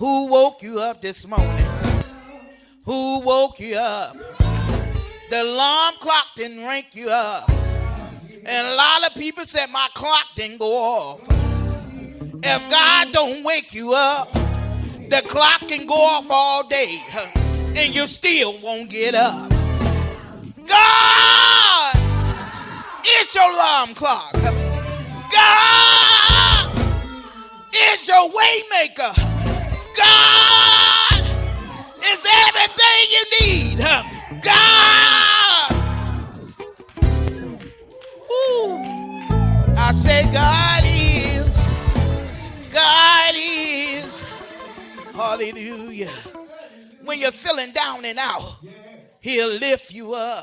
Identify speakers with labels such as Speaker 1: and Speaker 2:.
Speaker 1: Who woke you up this morning? Who woke you up? The alarm clock didn't wake you up. And a lot of people said my clock didn't go off. If God don't wake you up, the clock can go off all day and you still won't get up. God is your alarm clock. God is your way maker. God is everything you need. God. Woo. I say God is. God is. Hallelujah. When you're feeling down and out, he'll lift you up.